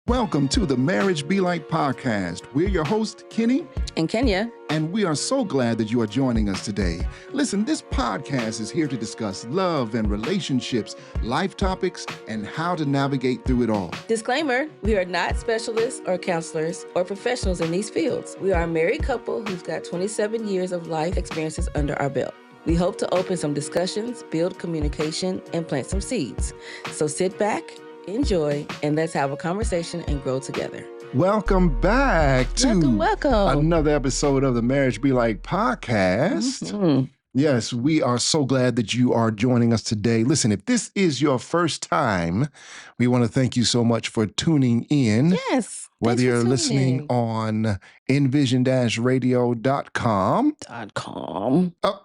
Welcome to the Marriage Be Like podcast. We're your hosts, Kenny and Kenya. And we are so glad that you are joining us today. Listen, this podcast is here to discuss love and relationships, life topics, and how to navigate through it all. Disclaimer, we are not specialists or counselors or professionals in these fields. We are a married couple who's got 27 years of life experiences under our belt. We hope to open some discussions, build communication, and plant some seeds. So sit back, enjoy, and let's have a conversation and grow together. Welcome back to welcome. Another episode of the Marriage Be Like podcast. Mm-hmm. Yes, we are so glad that you are joining us today. Listen, if this is your first time, we want to thank you so much for tuning in. Yes. Whether you're listening on envision-radio.com. Oh,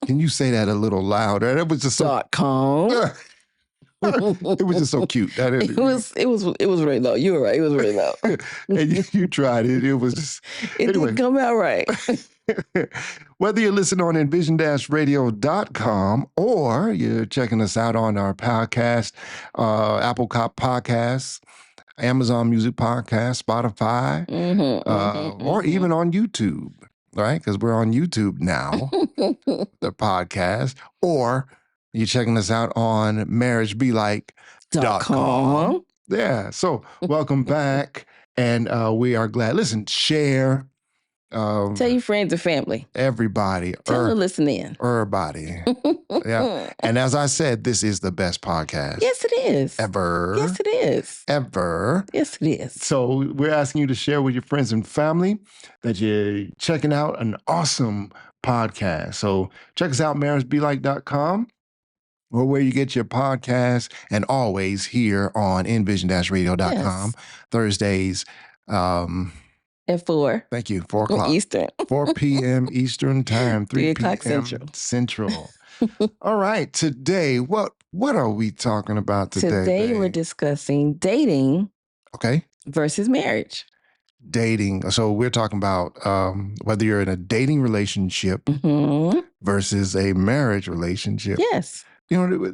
can you say that a little louder? That was just so... .com. It was just so cute. It was really low. You were right. It was really low. And you tried it. It was just... It didn't come out right. Whether you're listening on envision-radio.com or you're checking us out on our podcast, Apple Podcasts, Amazon Music Podcast, Spotify, or even on YouTube, right? Because we're on YouTube now, the podcast, or you're checking us out on marriagebelike.com. Yeah. So welcome back. And we are glad. Listen, share. Tell your friends and family. Everybody. Tell them to listen in. Everybody. Yeah. And as I said, this is the best podcast. Yes, it is. Ever. Yes, it is. Ever. Yes, it is. So we're asking you to share with your friends and family that you're checking out an awesome podcast. So check us out, marriagebelike.com. or where you get your podcast, and always here on envision-radio.com. Yes. Thursdays. At 4. Thank you. 4 o'clock. Eastern. 4 p.m. Eastern time. 3 o'clock p.m. Central. All right. Today, what are we talking about today? Today we're discussing dating versus marriage. Dating. So we're talking about whether you're in a dating relationship versus a marriage relationship. Yes. You know,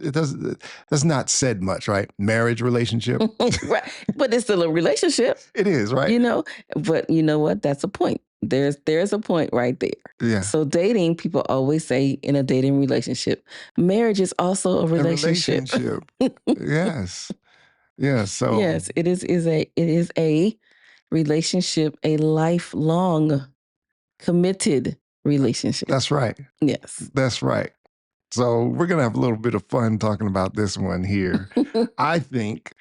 that's not said much, right? Marriage relationship. Right. But it's still a relationship. It is, right? You know, but you know what? That's a point. There's a point right there. Yeah. So dating, people always say in a dating relationship. Marriage is also a relationship. Yes. Yes. So yes, it is a relationship, a lifelong committed relationship. That's right. Yes. That's right. So we're going to have a little bit of fun talking about this one here. I think.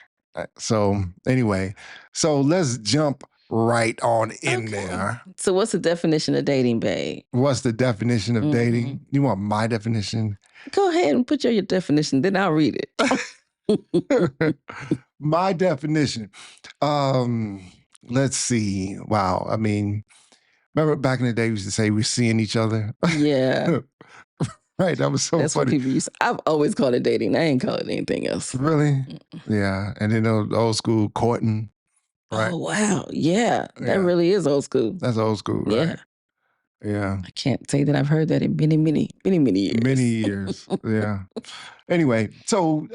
So anyway, so let's jump right on in there. So what's the definition of dating, babe? What's the definition of dating? You want my definition? Go ahead and put your definition, then I'll read it. My definition. Let's see. Wow. I mean, remember back in the day we used to say we're seeing each other? Yeah. Right, that was so That's funny. What people used. I've always called it dating. I ain't call it anything else. Really? Yeah. And then the old school courting, right? Oh, wow. Yeah. That really is old school. That's old school, right? Yeah. Yeah. I can't say that I've heard that in many years. Many years. Yeah. Anyway, so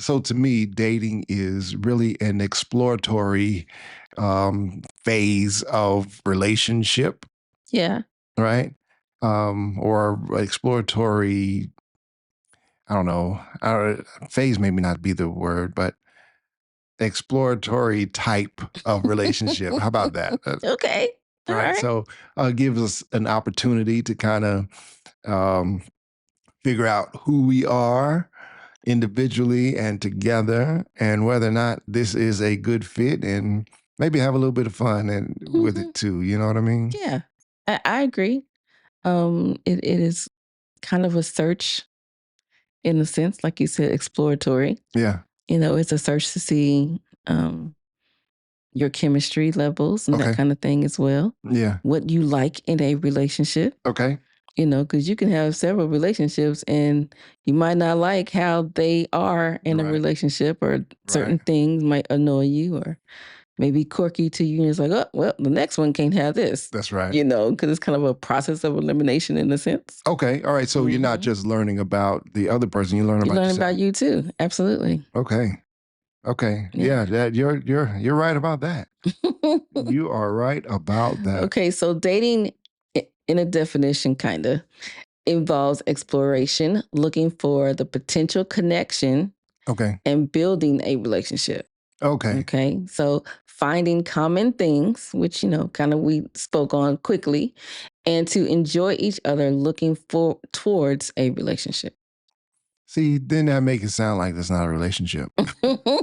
to me, dating is really an exploratory phase of relationship. Yeah. Right? Or exploratory, I don't know, phase maybe not be the word, but exploratory type of relationship. How about that? Okay. All right. So gives us an opportunity to kind of figure out who we are individually and together, and whether or not this is a good fit, and maybe have a little bit of fun with it too. You know what I mean? Yeah, I agree. It is kind of a search in a sense, like you said, exploratory. Yeah. You know, it's a search to see your chemistry levels and that kind of thing as well. Yeah. What you like in a relationship. Okay. You know, because you can have several relationships and you might not like how they are in a relationship, or certain things might annoy you or maybe quirky to you. And it's like, oh, well, the next one can't have this. That's right. You know, because it's kind of a process of elimination in a sense. Okay. All right. So you're not just learning about the other person, you learn about yourself. About you too. Absolutely. Okay. Okay. Yeah. Yeah, that you're right about that. You are right about that. Okay, so dating in a definition kind of involves exploration, looking for the potential connection Okay. and building a relationship. Okay. Okay, so finding common things, which, kind of we spoke on quickly, and to enjoy each other looking towards a relationship. See, then that make it sound like that's not a relationship.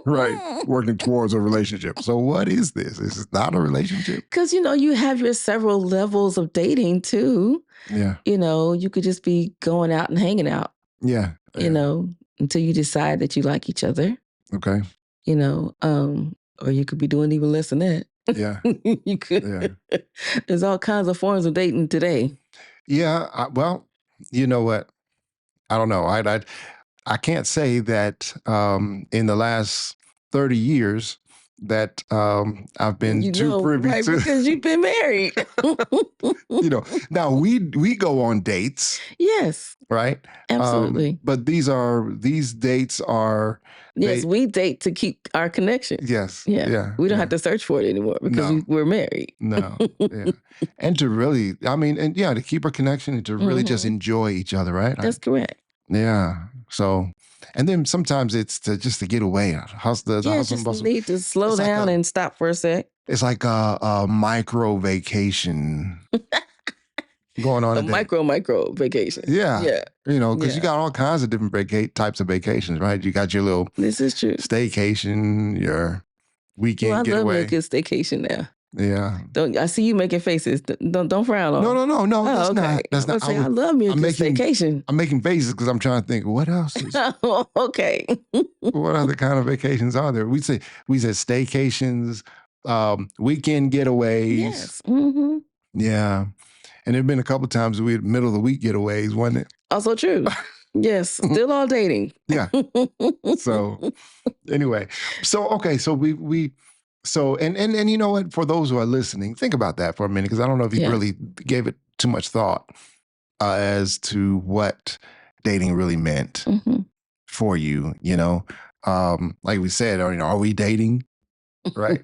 Right. Working towards a relationship. So what is this? Is it not a relationship? Because, you have your several levels of dating too. Yeah. You could just be going out and hanging out, Yeah. until you decide that you like each other, Okay. or you could be doing even less than that. Yeah. You could. Yeah. There's all kinds of forms of dating today. Yeah. Well, you know what? I don't know. I can't say that in the last 30 years that I've been too privy right? to. Because you've been married. Now we go on dates, Yes, right? absolutely. But these dates are Yes, we date to keep our connection. yes. Yeah. Yeah. We don't yeah. have to search for it anymore because No. we're married. No. Yeah. And to really, to keep a connection and to really just enjoy each other, right? That's correct. Yeah. So, and then sometimes it's just to get away. Hustle, Just need to slow It's like down and stop for a sec. It's like a micro vacation going on A micro vacation. Yeah. Yeah. Because you got all kinds of different types of vacations, right? You got your little This is true. staycation, your weekend Well, I love me a getaway. good staycation now. Yeah. I see you making faces. Don't frown on. No. Oh, That's okay. not. That's not. I love me a good staycation. I'm making faces because I'm trying to think what else is. Okay. What other kind of vacations are there? We said staycations, weekend getaways. Yes. Mm-hmm. Yeah. And there've been a couple of times we had middle of the week getaways, wasn't it? Also true. Yes. Still all dating. Yeah. So anyway, okay, so we so and you know what? For those who are listening, think about that for a minute, because I don't know if you really gave it too much thought as to what dating really meant for you. Like we said, are we dating? Right.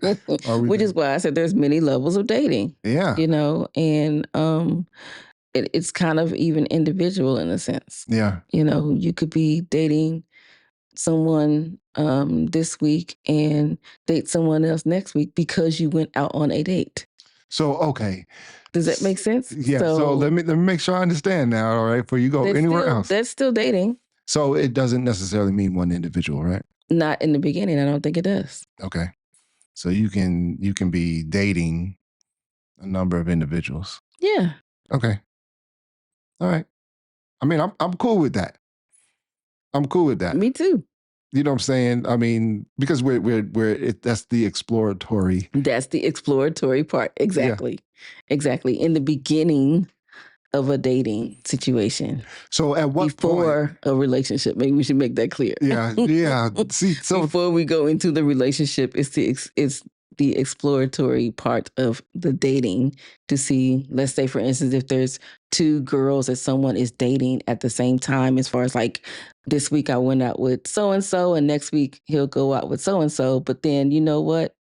Which is why I said there's many levels of dating. Yeah. And it's kind of even individual in a sense. Yeah. You could be dating someone this week and date someone else next week because you went out on a date. So, okay. Does that make sense? Yeah. So let me make sure I understand now. All right. Before you go anywhere else. That's still dating. So it doesn't necessarily mean one individual, right? Not in the beginning. I don't think it does. Okay. So you can be dating a number of individuals. Yeah. Okay. All right. I mean, I'm cool with that. I'm cool with that. Me too. You know what I'm saying? I mean, because that's the exploratory. That's the exploratory part. Exactly. Yeah. Exactly. In the beginning of a dating situation. So at what before point? A relationship, maybe we should make that clear. Yeah. See, so before we go into the relationship, it's the exploratory part of the dating to see, let's say, for instance, if there's two girls that someone is dating at the same time, as far as like this week I went out with so-and-so and next week he'll go out with so-and-so. But then you know what?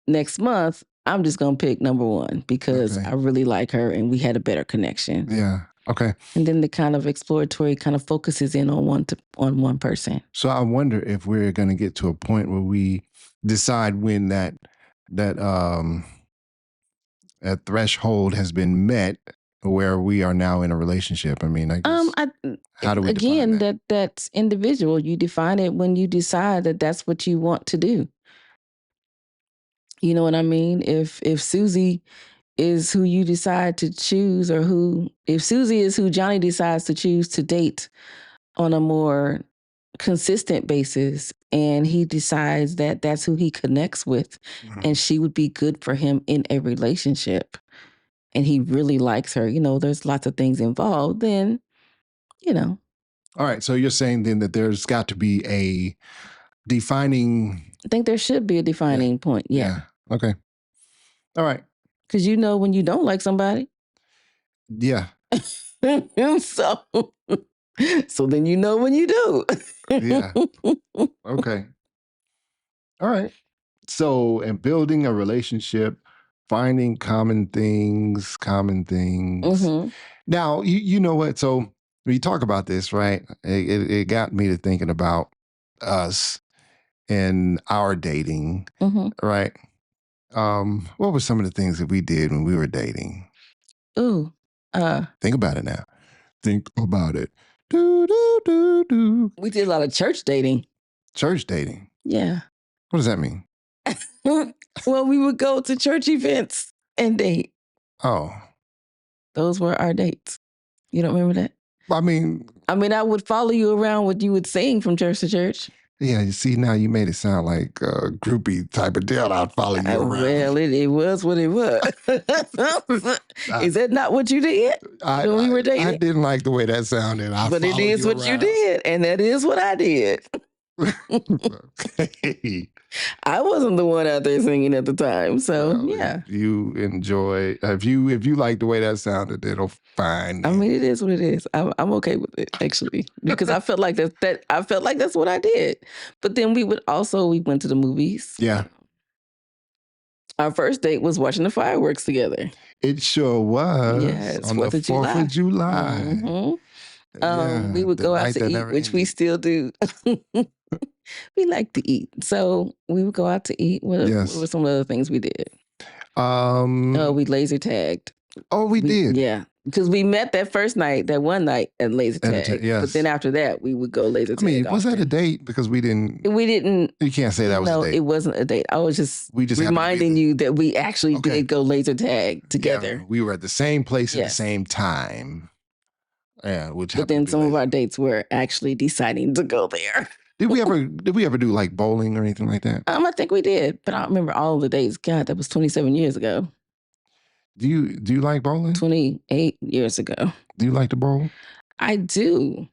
Next month, I'm just going to pick number one because I really like her and we had a better connection. Yeah. Okay. And then the kind of exploratory kind of focuses in on one person. So I wonder if we're going to get to a point where we decide when that threshold has been met where we are now in a relationship. I mean, I guess, how do we again, define that? That's individual. You define it when you decide that that's what you want to do. You know what I mean? If Susie is who you decide to choose, or if Susie is who Johnny decides to choose to date on a more consistent basis, and he decides that that's who he connects with, and she would be good for him in a relationship, and he really likes her, there's lots of things involved, then, All right. So you're saying then that there's got to be a defining... I think there should be a defining point. Yeah. Okay. All right. Because when you don't like somebody. Yeah. So then when you do. Yeah. Okay. All right. So, and building a relationship, finding common things, Mm-hmm. Now, you know what? So, when you talk about this, right? It got me to thinking about us and our dating, Mm-hmm. right? What were some of the things that we did when we were dating? Ooh. Think about it now. Think about it. Do, do, do, do. We did a lot of church dating. Church dating. Yeah. What does that mean? Well, we would go to church events and date. Oh, Those were our dates. You don't remember that? I mean, I would follow you around what you would sing from church to church. yeah, you see, now you made it sound like a groupie type of deal. I'd follow you around. Well, it was what it was. Is that not what you did when we were dating? I didn't like the way that sounded. But it is what you did, and that is what I did. Okay. I wasn't the one out there singing at the time, so Well, yeah. if you enjoy, if you like the way that sounded, then fine. I mean, it is what it is. I'm okay with it actually, because I felt like I felt like that's what I did. But then we went to the movies. Yeah. Our first date was watching the fireworks together. It sure was. Yes, On 4th the of 4th July. of July. Mhm. Yeah, We would the go out night to that eat, never which we ended. still do. We like to eat, so we would go out to eat. What Yes. were some of the other things we did? Oh, We laser tagged. we did. Yeah, because we met that first night, that one night at laser At a tag. yes. But then after that, we would go laser I tag. mean, was that a often. date? Because we didn't. We didn't. You can't say that was No, a date. it wasn't a date. I was just We just happened to be reminding there. you that we actually Okay. did go laser tag together. Yeah, we were at the same place at the Yes. same time. Yeah, which But happened to then be some of later. our dates were actually deciding to go there. Did we ever do like bowling or anything like that? I think we did, but I don't remember all of the dates. God, that was 27 years ago. Do you like bowling? 28 years ago. Do you like to bowl? I do,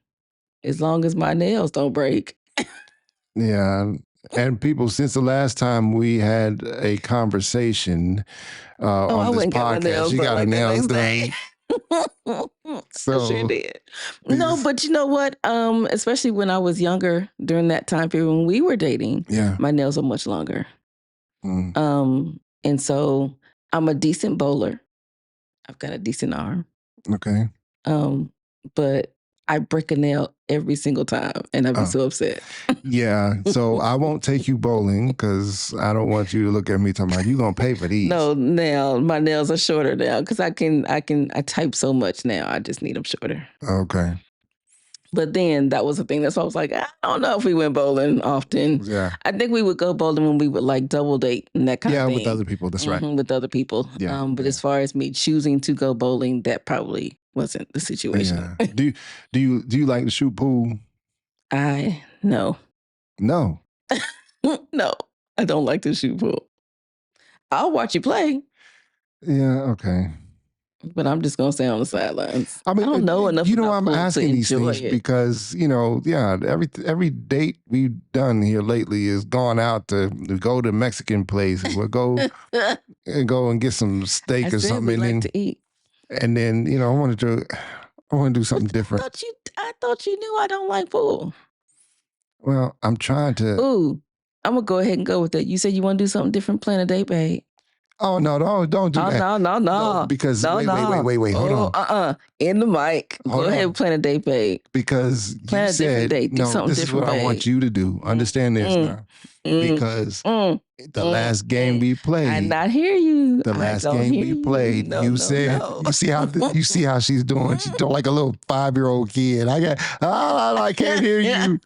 as long as my nails don't break. Yeah. And people, since the last time we had a conversation I on this went and got my podcast, nails you done got her like the nails next done. day. I So sure did. No, these- but you know what? Especially when I was younger, during that time period when we were dating, Yeah. my nails are much longer. Mm, And so I'm a decent bowler. I've got a decent arm. okay. But I break a nail every single time, and I'd be Oh. so upset. Yeah. So I won't take you bowling because I don't want you to look at me talking about you gonna pay for these. No, now my nails are shorter now because I type so much now. I just need them shorter. Okay. But then that was the thing. That's why I was like, I don't know if we went bowling often. Yeah. I think we would go bowling when we would like double date and that kind of Yeah, thing. with other people. That's right. With other people. Yeah, But yeah. as far as me choosing to go bowling, that probably wasn't the situation. Yeah. Do you like to shoot pool? No. No. No, I don't like to shoot pool. I'll watch you play, Yeah. Okay. but I'm just gonna stay on the sidelines. I mean, I don't know enough. You know, about I'm pool to asking these enjoy things it. because every date we've done here lately is gone out to go to Mexican place. We'll go and get some steak I or said something, we and like then to eat. I want to do something different. I thought you knew I don't like pool. Well, I'm trying to. Ooh, I'm gonna go ahead and go with that. You said you want to do something different, plan a date, babe. Oh no, don't do that. No. Because No, wait, no. hold on. In the mic. Hold Go ahead on. and plan a date, babe. Because Plan you a different said date. Do no. something This is what different, I want babe. you to do. Understand this now. Because the last game we played, I not hear you. the I last don't game hear we you. played, No, you no, said no. you see how she's doing. She's doing like a little 5-year-old kid. I can't hear you.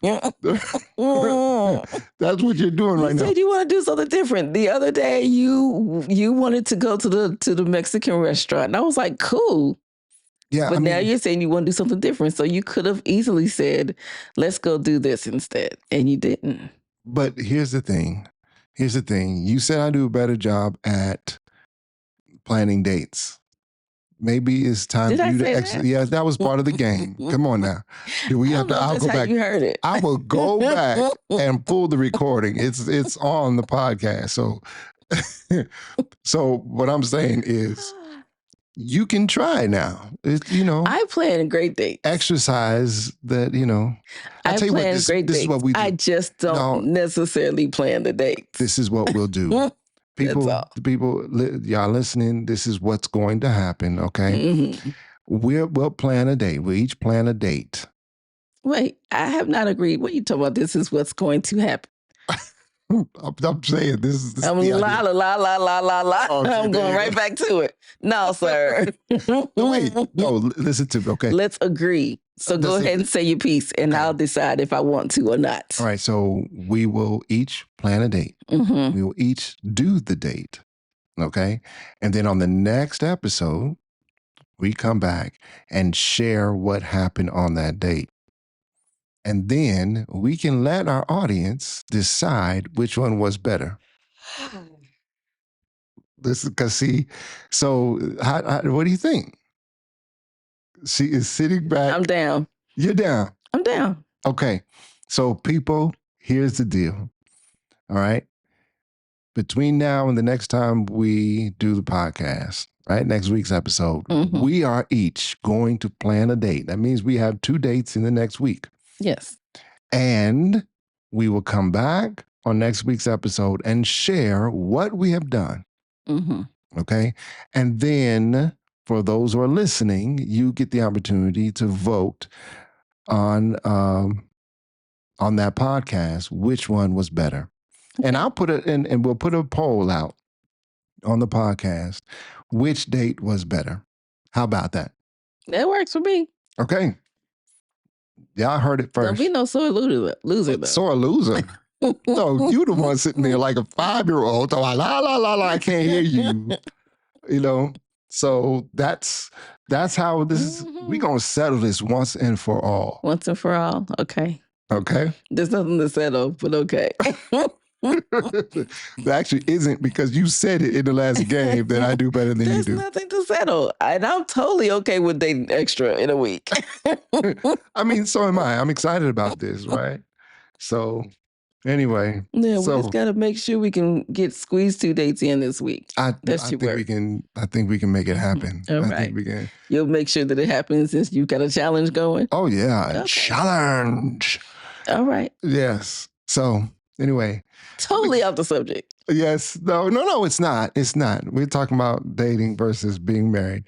That's what you're doing right You now. said you want to do something different. The other day, you wanted to go to the Mexican restaurant, and I was like, cool. Yeah, But I now mean, you're saying you want to do something different. So you could have easily said, let's go do this instead. And you didn't. but here's the thing. You said I do a better job at planning dates. Maybe it's time Did for I you to say exit. that? Yes, that was part of the game. Come on now. Do we I have don't to? know if I'll that's go how back. you heard it. I will go back and pull the recording. It's on the podcast. So what I'm saying is you can try now. It's, I plan great dates. exercise that, I I tell you what, plan this great is dates. what we do. I just don't necessarily plan the dates. This is what we'll do. That's People, all. y'all listening, this is what's going to happen, okay? Mhm. We'll plan a date. We each plan a date. Wait, I have not agreed. What are you talking about? This is what's going to happen. I'm saying this is I'm the la idea. la la la la la la. Oh, see, I'm there going you right go. back to it. No, sir. No, wait. No, listen to me, okay? Let's agree. So go Listen. ahead and say your piece, and Okay. I'll decide if I want to or not. All right, so we will each plan a date. Mm-hmm. We will each do the date, okay? And then on the next episode, we come back and share what happened on that date. And then we can let our audience decide which one was better. This is because, see, so what do you think? She is sitting back. I'm down. You're down. I'm down. Okay. So, people, here's the deal. All right. Between now and the next time we do the podcast, right? Next week's episode, Mhm. we are each going to plan a date. That means we have 2 dates in the next week. Yes. And we will come back on next week's episode and share what we have done. Mm-hmm. Okay. And then for those who are listening, you get the opportunity to vote on that podcast which one was better. And I'll put it in, and we'll put a poll out on the podcast which date was better. How about that? That works for me. Okay. Y'all heard it Don't first. be no sore loser though. Sore loser. No, you the one sitting there like a 5-year-old. So la la la la. I can't hear you. So that's how this is. We gonna settle this once and for all. Once and for all. Okay. Okay. There's nothing to settle, but okay. There actually isn't, because you said it in the last game that I do better than you There's do. nothing to settle. And I'm totally okay with dating extra in a week. I mean, so am I. I'm excited about this, right? So anyway, Yeah, we so just got to make sure we can squeeze 2 dates in this week. I That's your think work. we can. I think we can make it happen. All I right. think we can. You'll make sure that it happens since you've got a challenge going. Oh yeah, Okay. challenge. All right. Yes. So anyway, Totally off the subject. yes. No, it's not. It's not. We're talking about dating versus being married.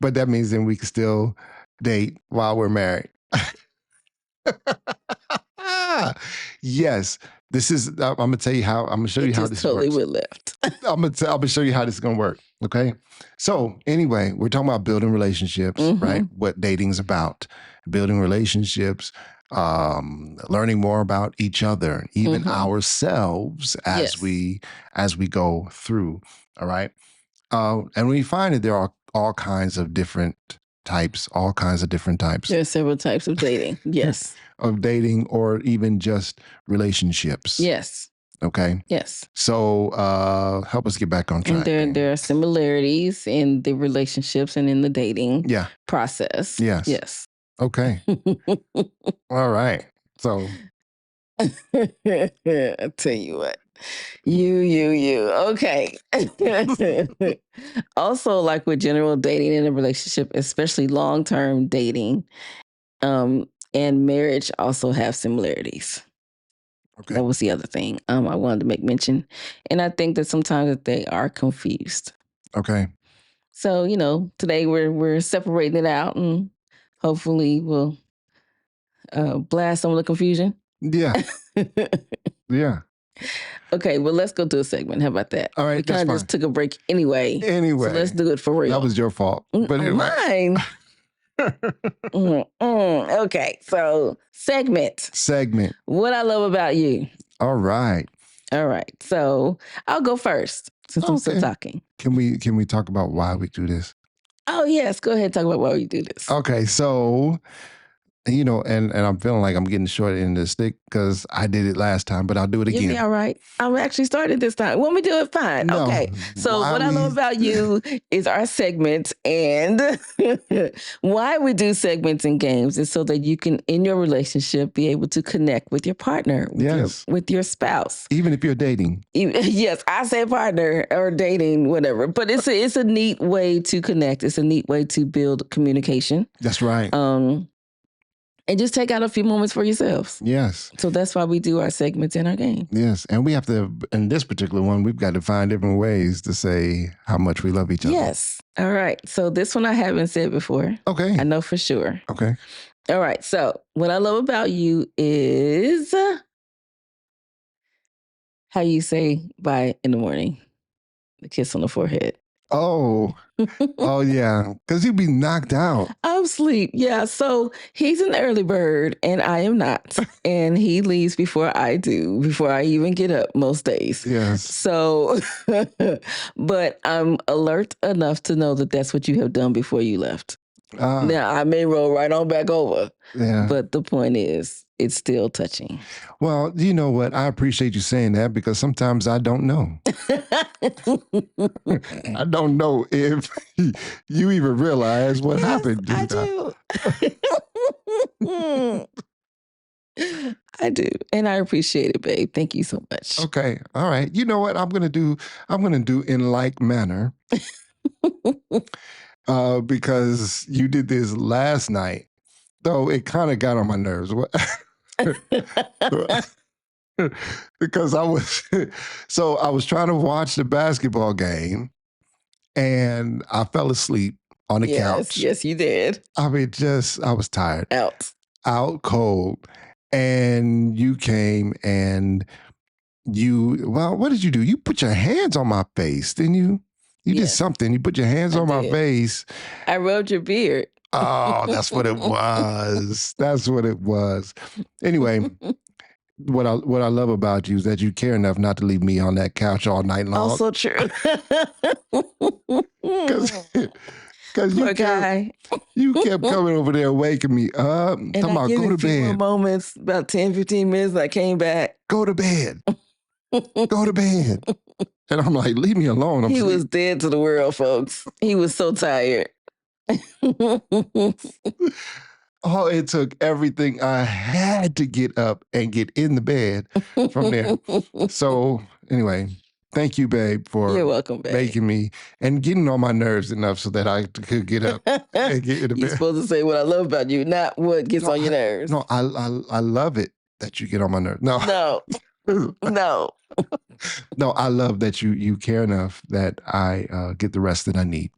But that means then we can still date while we're married. Yes. This is, I'm going to tell you how, I'm going to show you It how just this totally works. went left. I'm going to show you how this is going to work. Okay. So anyway, we're talking about building relationships, Mhm. right? What dating's about, building relationships, learning more about each other, even Mhm. ourselves as Yes. we go through. All right. And we find that there are all kinds of different types. There are several types of dating. Yes. Of dating, or even just relationships. Yes. Okay. Yes. So help us get back on track. And there are similarities in the relationships and in the dating Yeah. process. Yes. Yes. Okay. All right. So I tell you what. You. Okay. Also, like with general dating in a relationship, especially long-term dating, and marriage also have similarities. okay. That was the other thing I wanted to make mention. And I think that sometimes that they are confused. Okay. So, today we're separating it out, and hopefully we'll blast some of the confusion. Yeah. Yeah. Okay, well, let's go to a segment. How about that? All right, We that's kind of just took a break anyway. Anyway, So let's do it for real. that was your fault. But anyway. Mine. Okay, so segment. What I love about you. All right. All right, so I'll go first since I'm still Okay. talking. Can we talk about why we do this? Oh, yes, go ahead and talk about why we do this. Okay, so you know, and I'm feeling like I'm getting the short end of the stick because I did it last time, but I'll do it You'll be again. all right. I'm actually starting this time. When we do it, fine. No, Okay. So why what I love we? about you is our segments, and why we do segments and games is so that you can, in your relationship, be able to connect with your partner, with Yes. your spouse. Even if you're dating. Yes, I say partner or dating, whatever. But it's a neat way to connect. It's a neat way to build communication. That's right. And just take out a few moments for yourselves. Yes. So that's why we do our segments in our game. Yes. And we have to, in this particular one, we've got to find different ways to say how much we love each other. Yes. All right. So this one I haven't said before. Okay. I know for sure. Okay. All right. So what I love about you is how you say bye in the morning. The kiss on the forehead. Oh. Oh, yeah. Because you'd be knocked out. I'm asleep. Yeah. So he's an early bird and I am not. And he leaves before I do, before I even get up most days. Yes. So, but I'm alert enough to know that that's what you have done before you left. Now, I may roll right on back over. Yeah. But the point is, it's still touching. Well, you know what? I appreciate you saying that because sometimes I don't know. I don't know if you even realize what happened. I do. I do. And I appreciate it, babe. Thank you so much. Okay. All right. You know what I'm gonna do? I'm gonna do in like manner. Because you did this last night, though it kind of got on my nerves. Because I was trying to watch the basketball game and I fell asleep on the couch. Yes, you did. I mean, I was tired. Out cold. And you came and what did you do? You put your hands on my face, didn't you? You did something. You put your hands on my face. I rubbed your beard. Oh, that's what it was. That's what it was. Anyway, what I love about you is that you care enough not to leave me on that couch all night long. Also true. Because you kept coming over there waking me up. And talking about go to bed. Moments, about 10, 15 minutes, I came back. Go to bed. Go to bed. And I'm like, leave me alone. He was dead to the world, folks. He was so tired. Oh, it took everything. I had to get up and get in the bed from there. So anyway, thank you, babe, for You're welcome, babe. making me and getting on my nerves enough so that I could get up and get in the bed. You're supposed to say what I love about you, not what gets on your nerves. No, I love it that you get on my nerves. No. No. No, I love that you care enough that I get the rest that I need.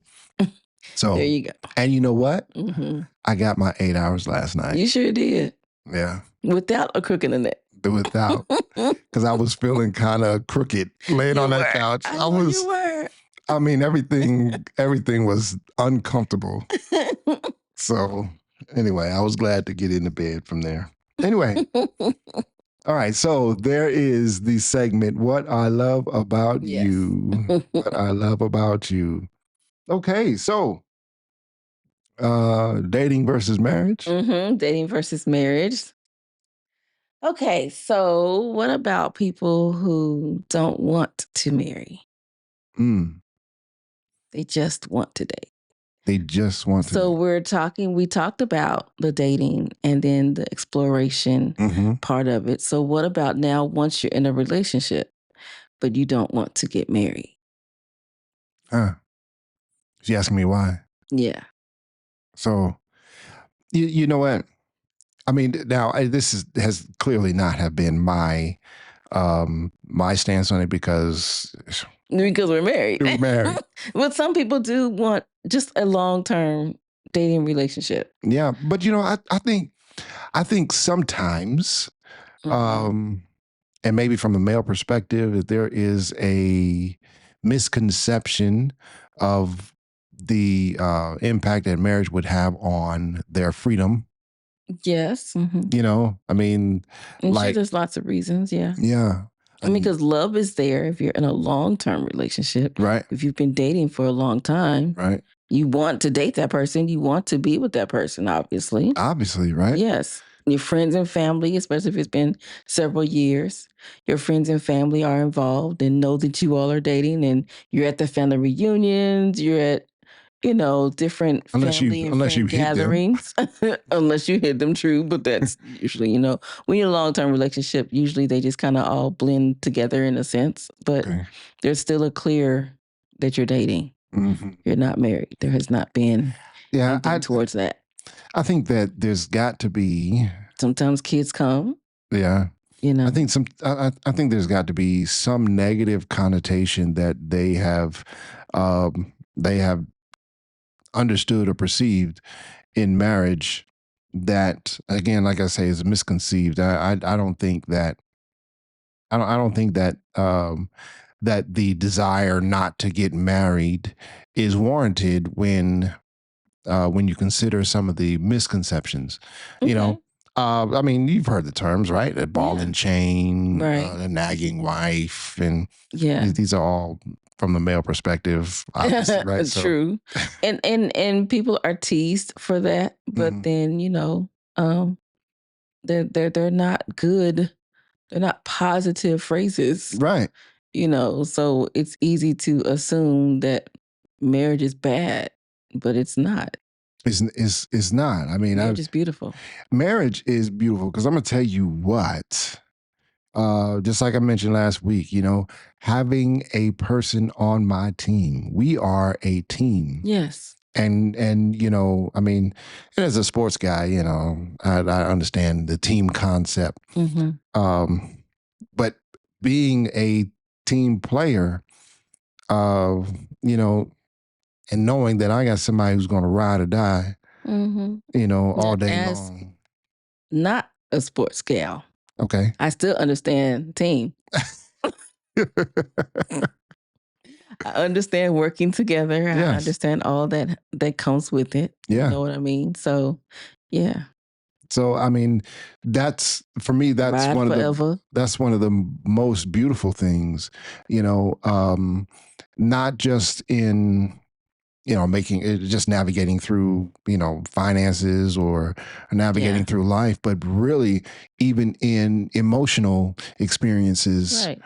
So there you go. And you know what? Mm-hmm. I got my 8 hours last night. You sure did. Yeah. Without a crook in the neck. Without. Because I was feeling kind of crooked laying on that couch. You were. I mean, everything was uncomfortable. So anyway, I was glad to get in the bed from there. Anyway. All right, so there is the segment, What I Love About You. What I Love About You. Okay, so dating versus marriage? Mm-hmm. Dating versus marriage. Okay, so what about people who don't want to marry? They just want to date. They just want to. So we talked about the dating and then the exploration part of it. So what about now once you're in a relationship, but you don't want to get married? She asking me why. Yeah. So, you know what? I mean, now this has clearly not have been my stance on it because we're married. We're married. But some people do want just a long-term dating relationship. Yeah, but you know, I think sometimes, and maybe from a male perspective, that there is a misconception of the impact that marriage would have on their freedom. Yes. Mm-hmm. You know, I mean, I'm sure there's lots of reasons. Yeah. Yeah. I mean, because love is there if you're in a long-term relationship. Right. If you've been dating for a long time. Right. You want to date that person. You want to be with that person, obviously. Obviously, right? Yes. Your friends and family, especially if it's been several years, your friends and family are involved and know that you all are dating, and you're at the family reunions, you're at, different Unless family and you friend hit them. gatherings, unless you hit them, true. But that's usually, when you're in a long-term relationship, usually they just kind of all blend together in a sense. But Okay. there's still a clear that you're dating. Mhm. You're not married. There has not been Yeah, anything towards that. I think that there's got to be, Sometimes kids come, yeah. I I think there's got to be some negative connotation that they have understood or perceived in marriage that, again, like I say, is misconceived. I don't think that I don't think that that the desire not to get married is warranted when you consider some of the misconceptions. You Okay. know, I mean, you've heard the terms, right? The ball Yeah. and chain, Right. the nagging wife, and Yeah. these are all from the male perspective, obviously, right? So, True. And people are teased for that, but mhm. then, they're not good. They're not positive phrases, Right? so it's easy to assume that marriage is bad, but it's not. Is not. I mean, Marriage is beautiful. marriage is beautiful because I'm gonna tell you what. Just like I mentioned last week, having a person on my team, we are a team. Yes. And I mean, and as a sports guy, I understand the team concept. Mm-hmm. But being a team player, uh, and knowing that I got somebody who's going to ride or die, Mm-hmm. all day As long. not a sports gal, Okay. I still understand team. I understand working together. I Yes. understand all that comes with it. Yeah. You know what I mean? So, yeah. So I mean, for me. Ride forever. That's one of the most beautiful things, not just in making it, just navigating through finances or navigating Yeah. through life, but really even in emotional experiences. Right.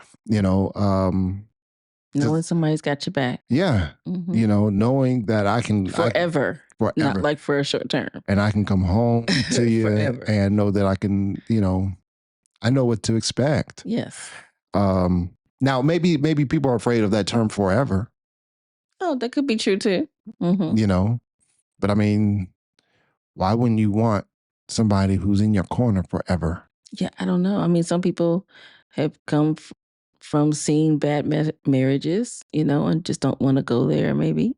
Just- Knowing somebody's got your back. yeah, Mhm. knowing that I can Forever. forever, Not like for a short term. and I can come home to you Forever. and know that I can, I know what to expect. Yes. Now maybe people are afraid of that term forever, Oh, that could be true too. Mm-hmm. but I mean, why wouldn't you want somebody who's in your corner forever? Yeah, I don't know. I mean, some people have come from seeing bad marriages, and just don't want to go there. Maybe,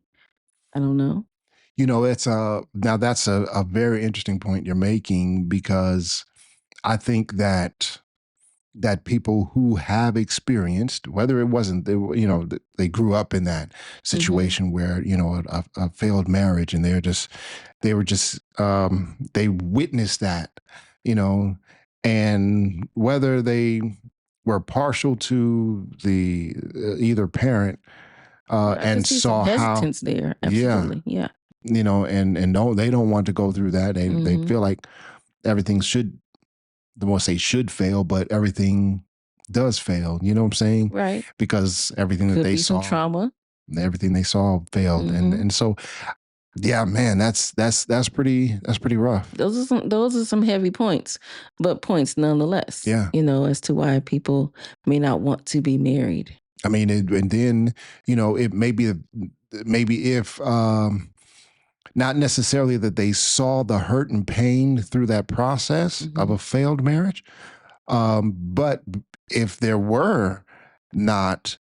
I don't know. It's now that's a very interesting point you're making, because I think that people who have experienced, whether it wasn't they grew up in that situation where a failed marriage, and they were just they witnessed that, and whether they were partial to the either parent, I can and see saw some how, hesitance there. yeah, Absolutely. Yeah. and no, they don't want to go through that. They Mhm. feel like everything should, the most say should fail, but everything does fail. You know what I'm saying? Right. Because everything that Could they be saw, some trauma. everything they saw failed, Mhm. and so, yeah, man, that's pretty rough. Those are some heavy points, but points nonetheless. Yeah. As to why people may not want to be married. I mean, and then it may be maybe if not necessarily that they saw the hurt and pain through that process of a failed marriage, but if there were not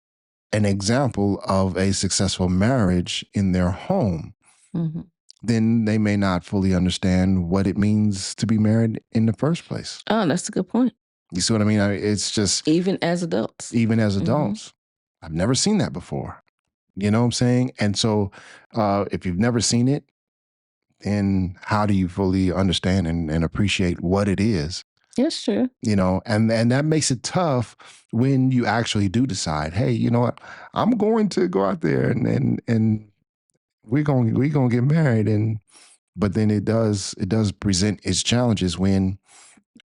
an example of a successful marriage in their home, Mhm. then they may not fully understand what it means to be married in the first place. Oh, that's a good point. You see what I mean? It's just, Even as adults. even as adults, I've never seen that before. You know what I'm saying? And so, if you've never seen it, then how do you fully understand and appreciate what it is? That's true. And that makes it tough when you actually do decide, hey, you know what, I'm going to go out there and we're gonna get married, but then it does present its challenges when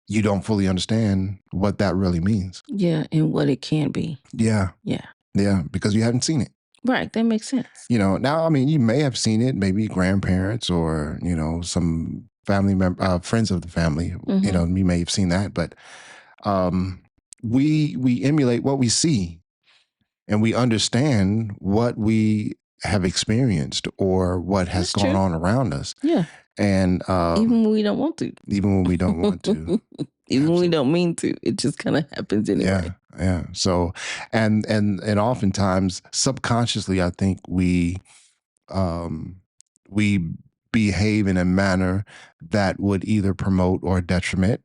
you don't fully understand what that really means. Yeah, and what it can be. Yeah, Yeah. because you haven't seen it. Right. That makes sense. Now, I mean, you may have seen it, maybe grandparents or, some family friends of the family, you may have seen that, but we emulate what we see, and we understand what we have experienced or what has That's gone true. on around us. Yeah. And Even when we don't want to. even when we don't want to. Even when we don't mean to. It just kind of happens anyway. Yeah. So, and oftentimes subconsciously, I think we behave in a manner that would either promote or detriment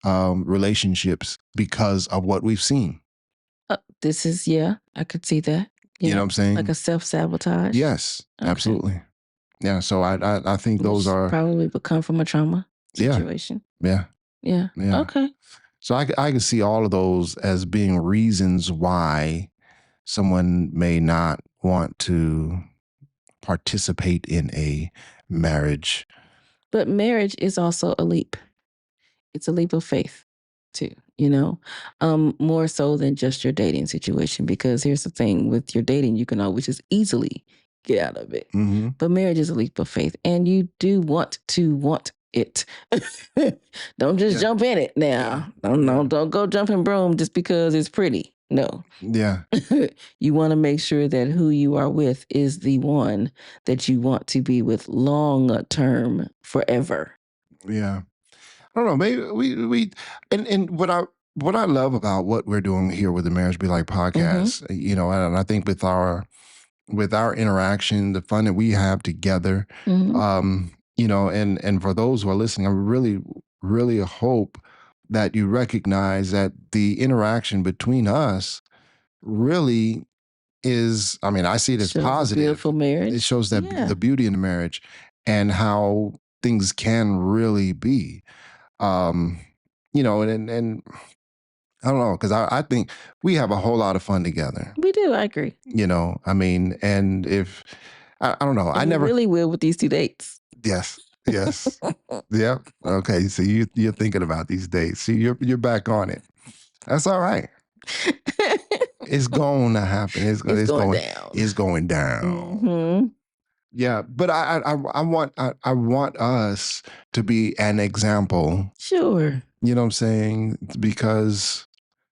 relationships because of what we've seen. This is, I could see that. You know what I'm saying? Like a self-sabotage. Yes, Okay. absolutely. Yeah. So I think those Which are probably would come from a trauma Yeah. situation. yeah. Yeah. Okay. So I can see all of those as being reasons why someone may not want to participate in a marriage. But marriage is also a leap. It's a leap of faith too, more so than just your dating situation. Because here's the thing, with your dating, you can always just easily get out of it. Mm-hmm. But marriage is a leap of faith, and you do want it. Don't just jump in it now. Don't go jumping broom just because it's pretty. No. Yeah. You want to make sure that who you are with is the one that you want to be with long term, forever. Yeah. I don't know. Maybe we and what I love about what we're doing here with the Marriage Be Like podcast, and I think with our interaction, the fun that we have together, and for those who are listening, I really, really hope that you recognize that the interaction between us really is, I mean, I see it as Shows a positive. beautiful marriage. It shows that the beauty in the marriage and how things can really be. And I don't know, because I think we have a whole lot of fun together. We do. I agree. I mean, and if I don't know, I never really will with these 2 dates. Yes. Yeah. Okay. So you're thinking about these dates. See, you're back on it. That's all right. It's going to happen. It's going down. It's going down. Mm-hmm. Yeah, but I want us to be an example. Sure. You know what I'm saying? Because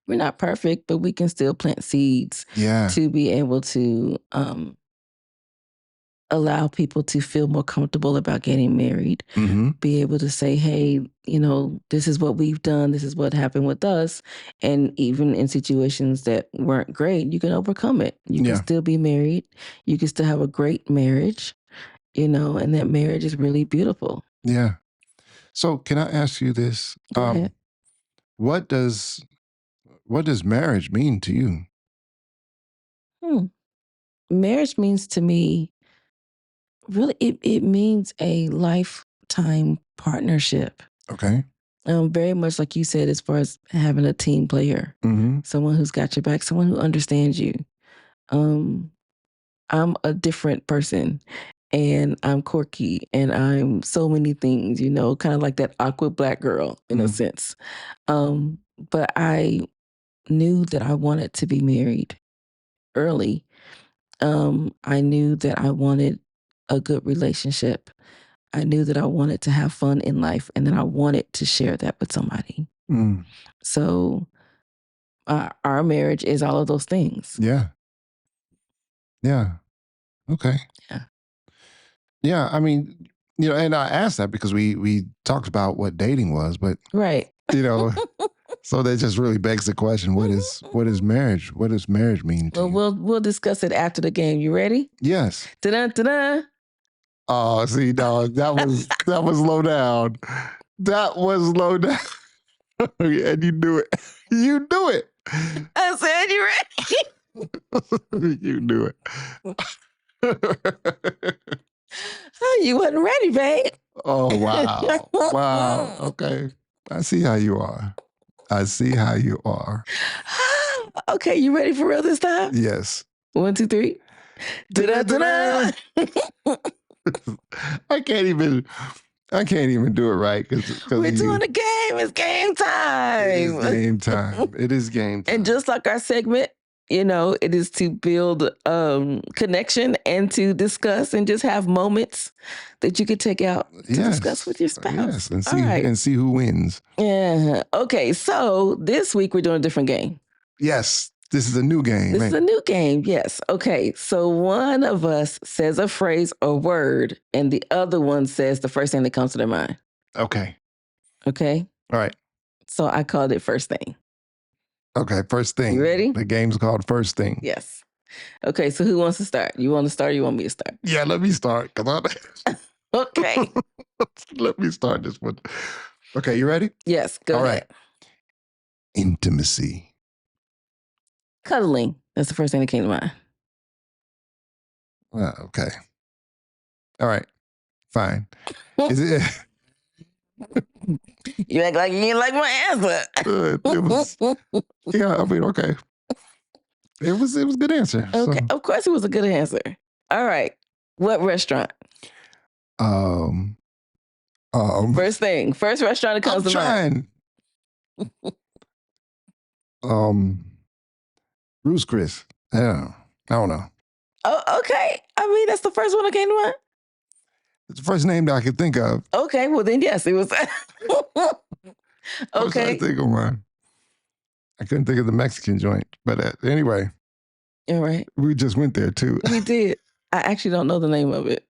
we're not perfect, but we can still plant seeds. Yeah. To be able to allow people to feel more comfortable about getting married. Mm-hmm. Be able to say, hey, this is what we've done. This is what happened with us. And even in situations that weren't great, you can overcome it. You can still be married. You can still have a great marriage, and that marriage is really beautiful. Yeah. So can I ask you this? Go ahead. What does marriage mean to you? Marriage means to me, really, it means a lifetime partnership. Okay. Very much like you said, as far as having a team player, someone who's got your back, someone who understands you. I'm a different person, and I'm quirky, and I'm so many things, kind of like that awkward Black girl in a sense. But I knew that I wanted to be married early. I knew that I wanted a good relationship. I knew that I wanted to have fun in life, and that I wanted to share that with somebody. So our marriage is all of those things. Yeah. Okay. Yeah. I mean, and I asked that because we talked about what dating was, but right. So that just really begs the question: what is marriage? What does marriage mean to you? We'll discuss it after the game. You ready? Yes. Ta-da. Oh, see, dog, that was low down. That was low down. And you do it. You do it. I said you ready. You do it. Oh, you wasn't ready, babe. Oh, wow. Wow. Okay. I see how you are. Okay, you ready for real this time? Yes. 1, 2, 3. Da-da-da-da. I can't even do it right because We're doing a game. It's game time. It is game time. It is game time. And just like our segment, it is to build connection and to discuss and just have moments that you could take out to discuss with your spouse. Yes, and All right. see who wins. Yeah. Okay, so this week we're doing a different game. Yes, this is a new game. This is a new game, yes. Okay, so one of us says a phrase or word, and the other one says the first thing that comes to their mind. Okay. Okay? All right. So I called it first thing. Okay, first thing. You ready? The game's called First Thing. Yes. Okay, so who wants to start? You want to start or you want me to start? Yeah, let me start. Okay. Let me start this one. Okay, you ready? Yes, go All ahead. right. Intimacy. Cuddling. That's the first thing that came to mind. Okay. All right. Fine. Is it? You act like you didn't like my answer. It was. Yeah, I mean, okay. It was a good answer. Okay, So, of course it was a good answer. All right. What restaurant? First thing. First restaurant that comes to mind. Ruth's Chris. Yeah. I don't know. Oh, okay. I mean, that's the first one that came to mind. It's the first name that I could think of. Okay, well then yes, it was. Okay. I think of one. I couldn't think of the Mexican joint, but anyway. All right. We just went there too. We did. I actually don't know the name of it.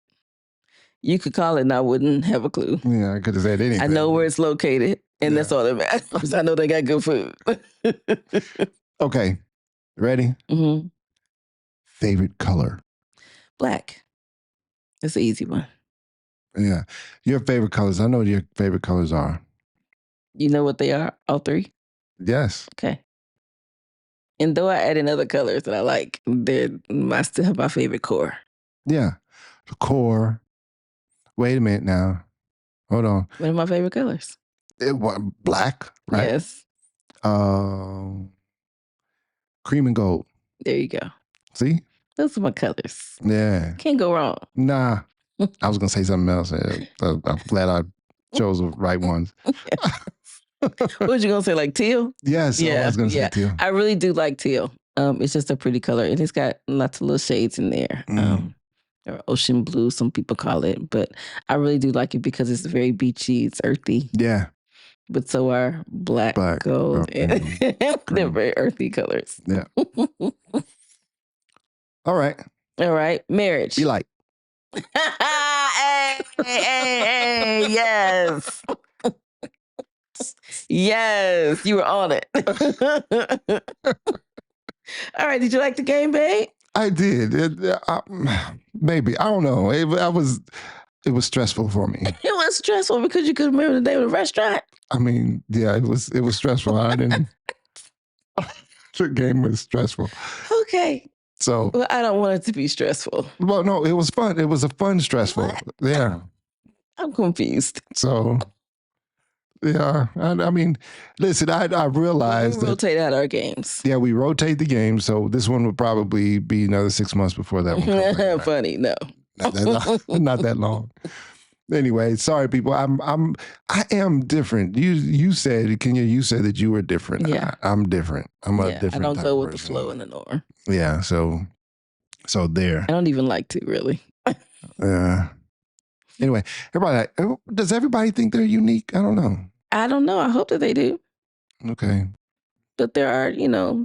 You could call it and I wouldn't have a clue. Yeah, I could have said anything. I know where it's located, and that's all that matters. I know they got good food. Okay. Ready? Mm-hmm. Favorite color? Black. That's an easy one. Yeah. Your favorite colors. I know what your favorite colors are. You know what they are? All three? Yes. Okay. And though I add in other colors that I like, I still have my favorite core. Yeah. The core. Wait a minute now. Hold on. What are my favorite colors? Black, right? Yes. Cream and gold. There you go. See? Those are my colors. Yeah. Can't go wrong. Nah. I was going to say something else. I'm glad I chose the right ones. What was you going to say, like teal? Yes, I was going to say teal. I really do like teal. It's just a pretty color, and it's got lots of little shades in there. Or ocean blue, some people call it. But I really do like it because it's very beachy, it's earthy. Yeah. But so are black gold. They're very earthy colors. Yeah. All right. All right. Marriage. Be like. Hey, yes. Yes, you were on it. All right. Did you like the game, babe? I did. Maybe. I don't know. It was stressful for me. It was stressful because you couldn't remember the name of the restaurant. I mean, yeah, it was stressful. I didn't. The game was stressful. Okay. So. Well, I don't want it to be stressful. Well, no, it was fun. It was a fun stressful. What? Yeah. I'm confused. So. Yeah, I mean, listen, I realized we rotate out our games. Yeah, we rotate the games, so this one would probably be another 6 months before that one comes back. Funny, no. Not that long. Anyway, sorry, people. I am different. You said, Kenya, you said that you were different. Yeah, I'm different. I'm a different. I don't type go of with person. the flow and the norm. Yeah, so there. I don't even like to really. Yeah. Anyway, does everybody think they're unique? I don't know. I don't know. I hope that they do. Okay. But there are,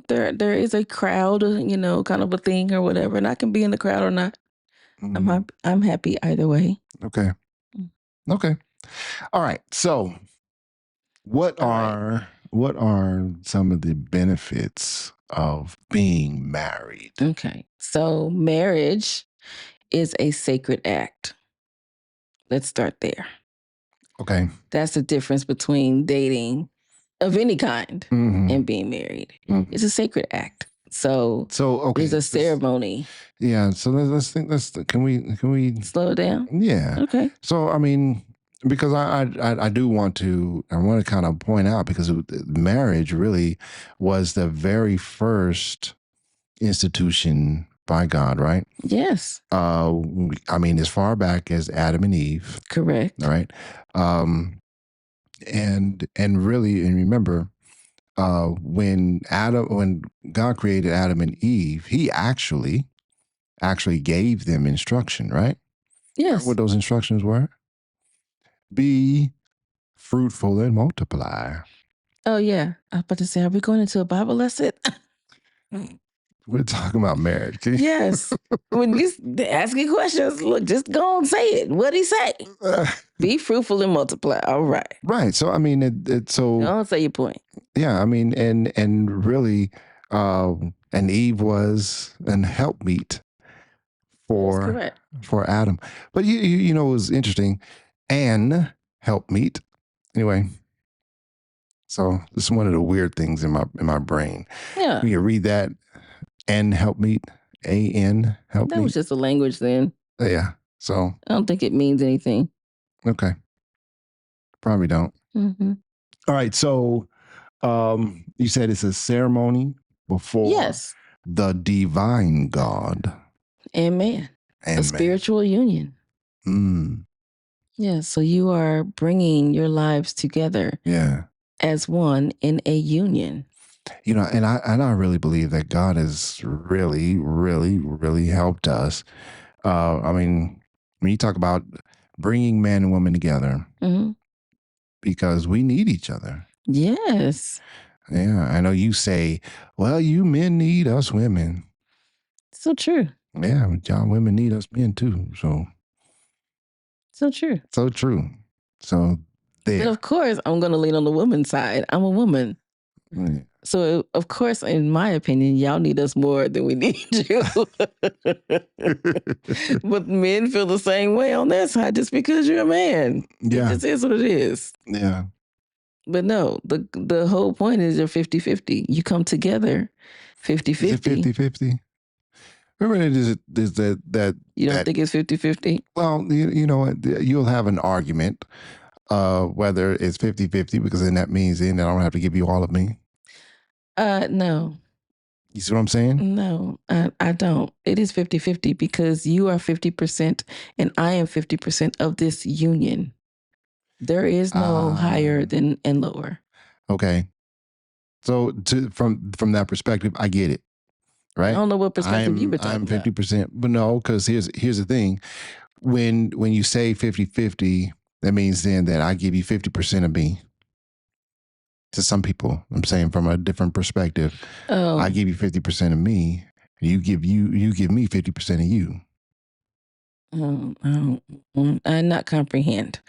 there is a crowd, kind of a thing or whatever, and I can be in the crowd or not. I'm happy either way. Okay. Okay. All right. So, what are some of the benefits of being married? Okay. So, marriage is a sacred act. Let's start there. Okay. That's the difference between dating of any kind and being married. Mm-hmm. It's a sacred act. So okay. There's a ceremony. Yeah. So let's think. Can we slow it down? Yeah. Okay. So I mean, because I do want to kind of point out, because marriage really was the very first institution by God, right? Yes. I mean, as far back as Adam and Eve, Correct. all right? And really, and remember, when God created Adam and Eve, he actually gave them instruction, right? Remember Yes. what those instructions were? Be fruitful and multiply. Oh, yeah. I was about to say, are we going into a Bible lesson? We're talking about marriage. Yes. When you asking questions, look, just go and say it. What'd he say? Be fruitful and multiply. All right. Right. So I mean, so Don't say your point. yeah. I mean, and really, and Eve was an helpmeet That's correct. for Adam. But you know, it was interesting. And helpmeet. Anyway, so this is one of the weird things in my brain. Yeah. You read that, and helpmeet, A-N, helpmeet. That was just a language then. Yeah. So I don't think it means anything. okay. Probably don't. Mm-hmm. All right. So you said it's a ceremony before Yes. the divine God And man. and A spiritual union. Yeah. So you are bringing your lives together. Yeah. As one in a union. You know, and I really believe that God has really, really, really helped us. I mean, when you talk about bringing man and woman together, because we need each other. Yes. Yeah, I know you say, well, you men need us women. So true. Yeah, y'all women need us men too. So true. So true. So there. But of course, I'm going to lean on the woman's side. I'm a woman. Yeah. So, of course, in my opinion, y'all need us more than we need you. But men feel the same way on their side just because you're a man. Yeah. It just is what it is. Yeah. But no, the whole point is you're 50-50. You come together 50-50. Is it 50-50? Remember, is that you don't think it's 50-50? Well, you know, you'll have an argument whether it's 50-50, because then that means then I don't have to give you all of me. No. You see what I'm saying? No, I don't. It is 50-50 because you are 50% and I am 50% of this union. There is no higher than and lower. Okay. So from that perspective, I get it. Right? I don't know what perspective you were talking about. I'm 50%, but no, because here's the thing. When you say 50-50, that means then that I give you 50% of me. To some people, I'm saying from a different perspective. Oh. I give you 50% of me. You give me 50% of you. I not comprehend.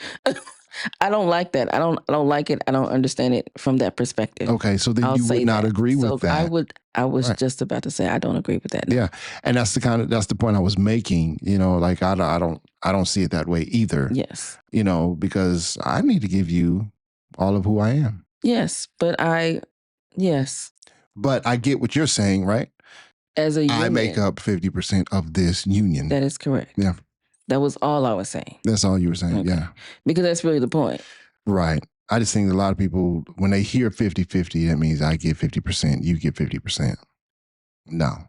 I don't like that. I don't like it. I don't understand it from that perspective. Okay, so then you would not agree with that. I was just about to say I don't agree with that. Yeah, and that's the point I was making. You know, like I don't see it that way either. Yes. You know, because I need to give you all of who I am. Yes, but yes. But I get what you're saying, right? As a union, I make up 50% of this union. That is correct. Yeah. That was all I was saying. That's all you were saying, okay. Yeah. Because that's really the point. Right. I just think a lot of people, when they hear 50-50, that means I get 50%, you get 50%. No.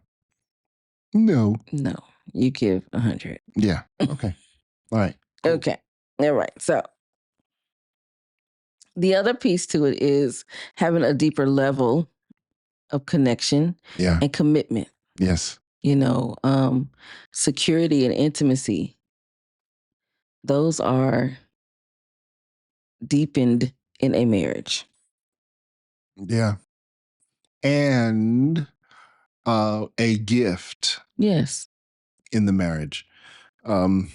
No. You give 100. Yeah. Okay. All right. Cool. Okay. All right. So the other piece to it is having a deeper level of connection and commitment. Yes. You know, security and intimacy. Those are deepened in a marriage. Yeah. And a gift. Yes. In the marriage. You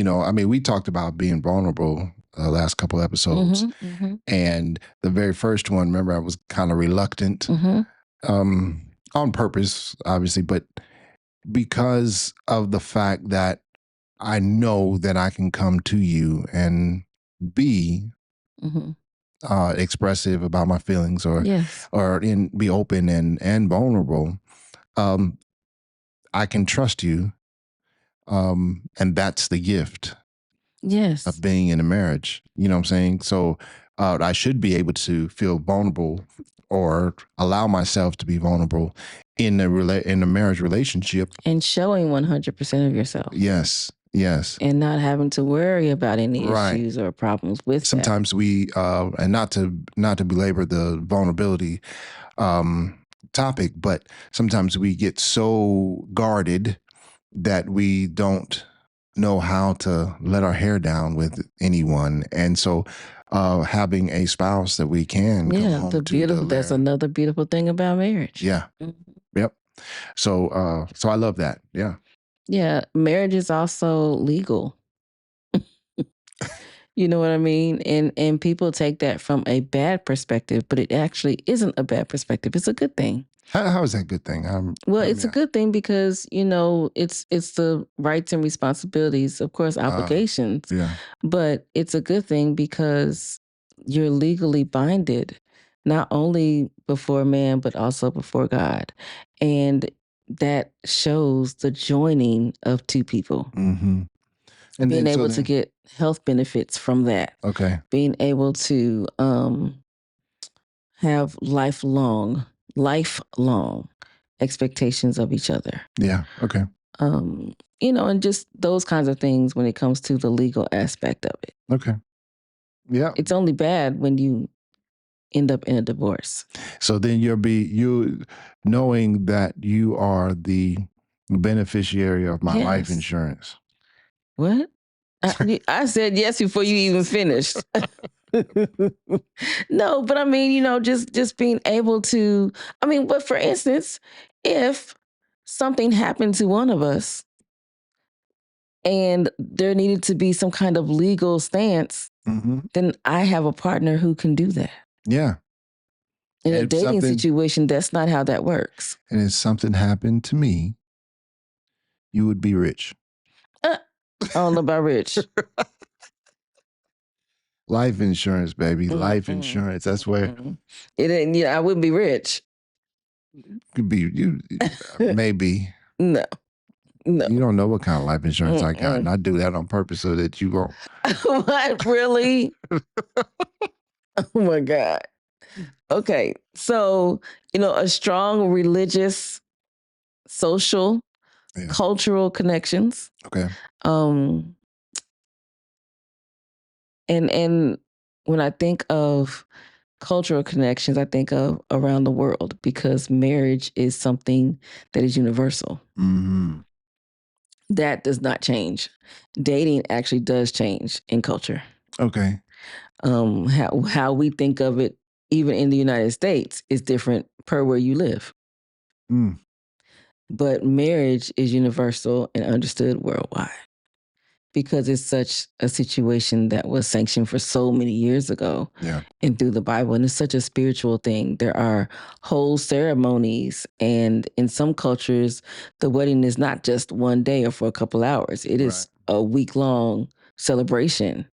know, I mean, we talked about being vulnerable last couple episodes. And the very first one, remember, I was kind of reluctant on purpose, obviously, but because of the fact that I know that I can come to you and be expressive about my feelings or be open and vulnerable. I can trust you. And that's the gift. Yes. Of being in a marriage. You know what I'm saying? So I should be able to feel vulnerable or allow myself to be vulnerable in the marriage relationship. And showing 100% of yourself. Yes. And not having to worry about any Right. issues or problems with Sometimes we, and not to belabor the vulnerability topic, but sometimes we get so guarded that we don't know how to let our hair down with anyone. And so having a spouse that we can come home to. That's another beautiful thing about marriage. Yeah. Yep. So I love that. Yeah. Yeah. Marriage is also legal. You know what I mean? And people take that from a bad perspective, but it actually isn't a bad perspective. It's a good thing. How is that a good thing? It's a good thing because, it's the rights and responsibilities, of course, obligations. Yeah. But it's a good thing because you're legally binded, not only before man, but also before God. And that shows the joining of two people. Mm-hmm. And being then, able to get health benefits from that. Okay. Being able to have lifelong expectations of each other. Yeah. Okay. And just those kinds of things when it comes to the legal aspect of it. Okay. Yeah. It's only bad when you end up in a divorce. So then you knowing that you are the beneficiary of my life Yes. insurance. What? I said yes before you even finished. No, but I mean, just being able to, but for instance, if something happened to one of us and there needed to be some kind of legal stance, Mm-hmm. then I have a partner who can do that. Yeah. In a If dating something- situation, that's not how that works. And if something happened to me, you would be rich. I don't know about rich. Life insurance, baby. Life insurance. That's where It ain't. Yeah, I wouldn't be rich. could be you. Maybe. No. You don't know what kind of life insurance I got, and I do that on purpose so that you won't. What? Really? Oh my God. Okay. So, a strong religious, social, cultural connections. Okay. And when I think of cultural connections, I think of around the world because marriage is something that is universal. Mm-hmm. That does not change. Dating actually does change in culture. Okay. How we think of it, even in the United States, is different per where you live. Mm. But marriage is universal and understood worldwide because it's such a situation that was sanctioned for so many years ago. Yeah. And through the Bible. And it's such a spiritual thing. There are whole ceremonies. And in some cultures, the wedding is not just one day or for a couple hours. It is a week-long celebration.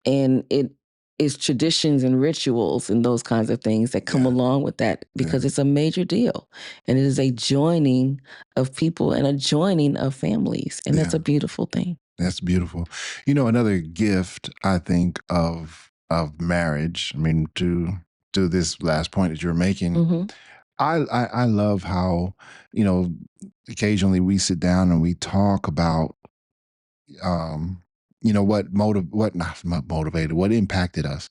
And it is traditions and rituals and those kinds of things that come along with that because it's a major deal. And it is a joining of people and a joining of families. And that's a beautiful thing. That's beautiful. Another gift I think of marriage. I mean, to this last point that you're making, Mm-hmm. I love how occasionally we sit down and we talk about what impacted us.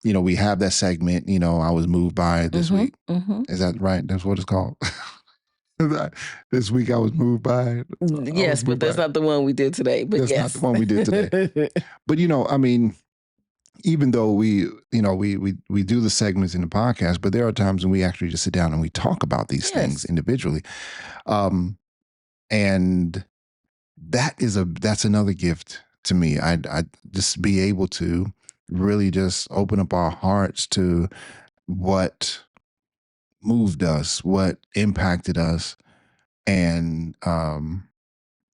We have that segment. I was moved by this week. Mm-hmm. Is that right? That's what it's called. This week I was moved by. Yes, but that's not the one we did today. But That's yes, not the one we did today. But even though we do the segments in the podcast, but there are times when we actually just sit down and we talk about these things individually, and that's another gift to me. I just be able to really just open up our hearts to what moved us, what impacted us, and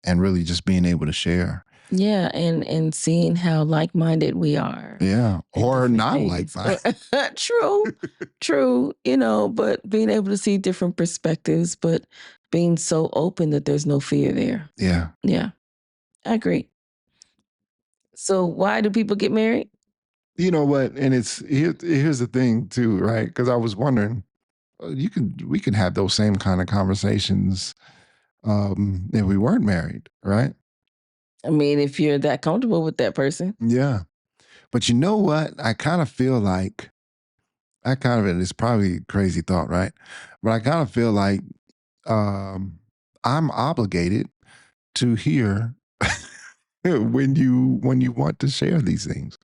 really just being able to share. Yeah, and seeing how like-minded we are. Yeah, or not like-minded. True. But being able to see different perspectives, but being so open that there's no fear there. Yeah, I agree. So why do people get married? You know what? And here's the thing too, right? Because I was wondering, we can have those same kind of conversations if we weren't married, right? I mean, if you're that comfortable with that person. Yeah. But you know what? I kind of feel like and it's probably a crazy thought, right? But I kind of feel like um, I'm obligated to hear when you want to share these things.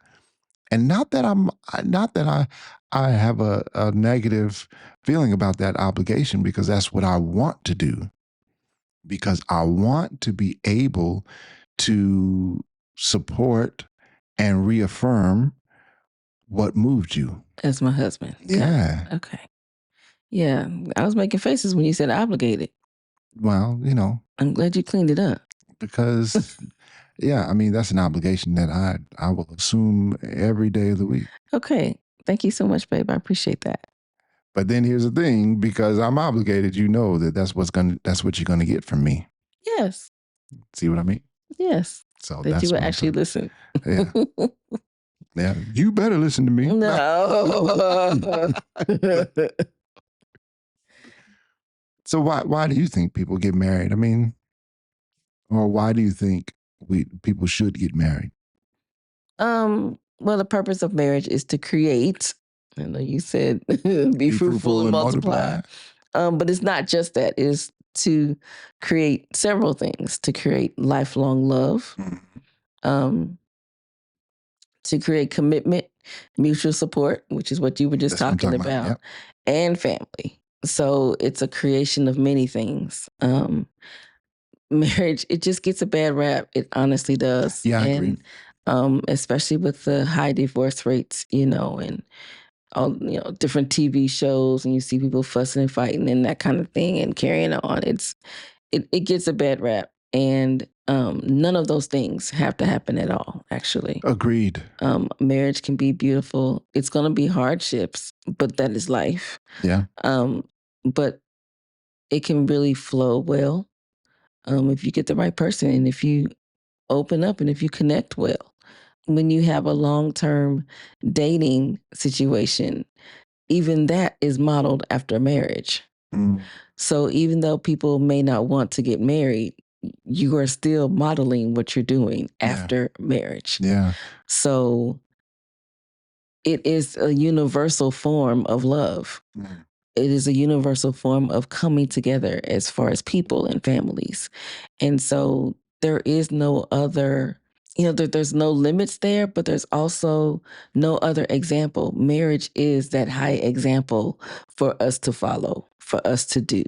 And not that I have a negative feeling about that obligation, because that's what I want to do, because I want to be able to support and reaffirm what moved you. As my husband. Got it. Yeah. Okay. Yeah. I was making faces when you said obligated. Well, I'm glad you cleaned it up. because yeah, I mean, that's an obligation that I will assume every day of the week. Okay. Thank you so much, babe. I appreciate that. But then here's the thing, because I'm obligated, that's what you're gonna get from me. Yes. See what I mean? Yes. So That that's you would what I'm actually talking- listen. Yeah. Yeah. You better listen to me. No. So why do you think people get married? I mean, or why do you think people should get married? Well, the purpose of marriage is to create. I know you said be fruitful and multiply. But it's not just that. It's to create several things, to create lifelong love, Mhm. um, to create commitment, mutual support, which is what you were just That's what I'm talking talking about, about, yep. and family. So it's a creation of many things. Marriage, it just gets a bad rap. It honestly does. Yeah, I agree. And especially with the high divorce rates, and all different TV shows, and you see people fussing and fighting and that kind of thing and carrying on. It gets a bad rap, and none of those things have to happen at all. Actually, Agreed. marriage can be beautiful. It's going to be hardships, but that is life. Yeah. But it can really flow well if you get the right person and if you open up and if you connect well. When you have a long-term dating situation, even that is modeled after marriage. Mm. So even though people may not want to get married, you are still modeling what you're doing after marriage. Yeah. So it is a universal form of love. Mm. It is a universal form of coming together as far as people and families. And so there is no other, there's no limits there, but there's also no other example. Marriage is that high example for us to follow, for us to do.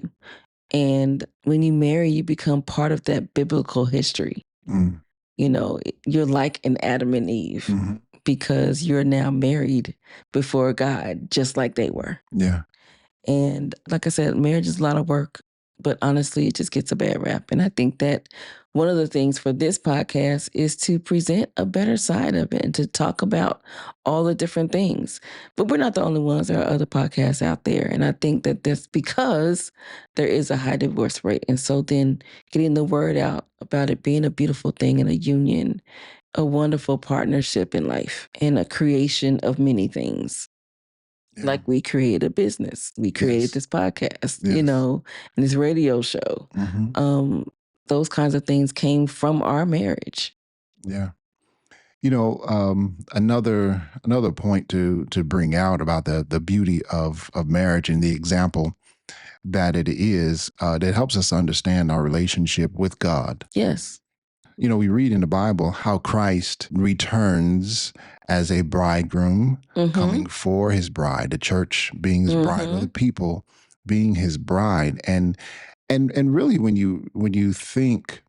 And when you marry, you become part of that biblical history. Mm. You're like an Adam and Eve Mhm. because you're now married before God, just like they were. Yeah. And like I said, marriage is a lot of work, but honestly, it just gets a bad rap. And I think that one of the things for this podcast is to present a better side of it and to talk about all the different things. But we're not the only ones. There are other podcasts out there. And I think that that's because there is a high divorce rate. And so then getting the word out about it being a beautiful thing and a union, a wonderful partnership in life, and a creation of many things. Yeah. Like we created a business, we created Yes. this podcast, Yes. and this radio show. Mhm. Those kinds of things came from our marriage. Yeah. Another point to bring out about the beauty of marriage and the example that it is, that helps us understand our relationship with God. Yes. We read in the Bible how Christ returns as a bridegroom coming for his bride, the church being his bride, or the people being his bride. And really, when you think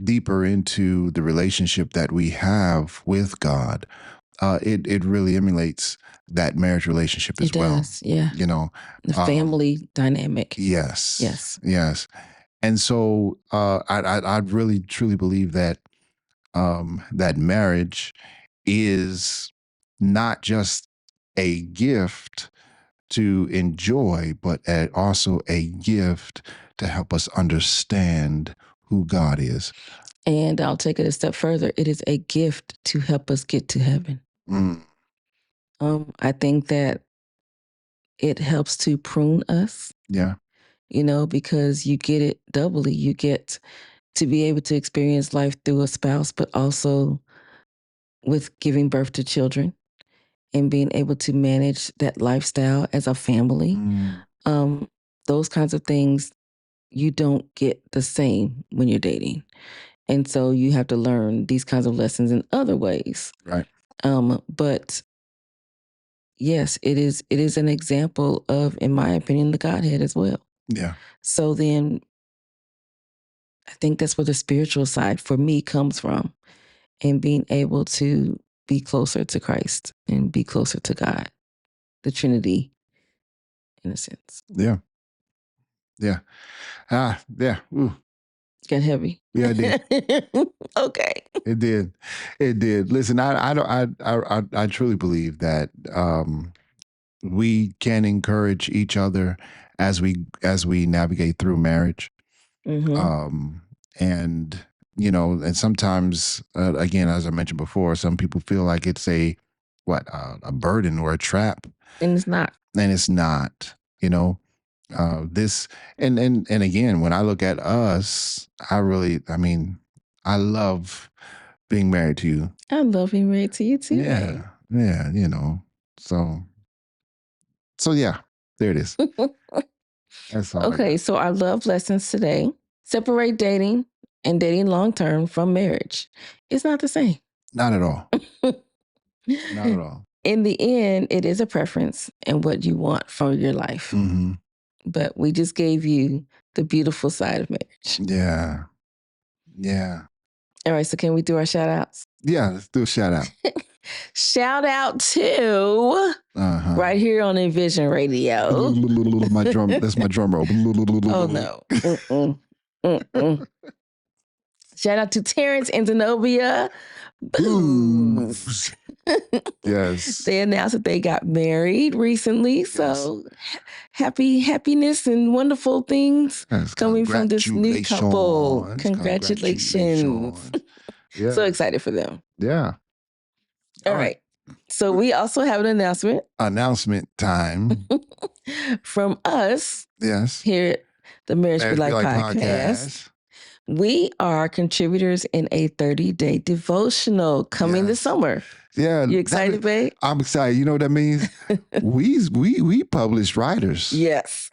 deeper into the relationship that we have with God, it really emulates that marriage relationship as It well. does, yeah. The family dynamic. Yes. Yes. Yes. And so I really truly believe that that marriage is not just a gift to enjoy, but also a gift to help us understand who God is. And I'll take it a step further. It is a gift to help us get to heaven. Mm. I think that it helps to prune us, Yeah. because you get it doubly. You get to be able to experience life through a spouse, but also with giving birth to children and being able to manage that lifestyle as a family. Mm. Those kinds of things you don't get the same when you're dating. And so you have to learn these kinds of lessons in other ways. Right. But yes, it is an example of, in my opinion, the Godhead as well. Yeah. So then I think that's where the spiritual side for me comes from, and being able to be closer to Christ and be closer to God, the Trinity, in a sense. Yeah. Yeah. Yeah. Ooh. Got heavy. Yeah, it did. Okay. It did. It did. Listen, I truly believe that we can encourage each other as we navigate through marriage. Mm-hmm. And and sometimes again, as I mentioned before, some people feel like it's a burden or a trap, And it's not. and it's not. This and again, when I look at us, I love being married to you. I love being married to you too. Yeah. So yeah, there it is. That's all. Okay, so our love lessons today: separate dating and dating long term from marriage. It's not the same. Not at all. Not at all. In the end, it is a preference and what you want for your life. Mm-hmm. But we just gave you the beautiful side of marriage. Yeah. Yeah. All right, so can we do our shout outs? Yeah, let's do a shout out. Shout out to right here on Envision Radio. My drum. That's my drum roll. Oh no. Shout out to Terrence and Zenobia Booth. Yes. They announced that they got married recently. So happiness and wonderful things coming from this new couple. Congratulations. Yeah. So excited for them. Yeah. All right. So we also have an announcement. Announcement time. From us. Yes. Here at the Marriage Be Like podcast. We are contributors in a 30-day devotional coming this summer. Yeah. You excited, babe? I'm excited. You know what that means? we publish writers. Yes.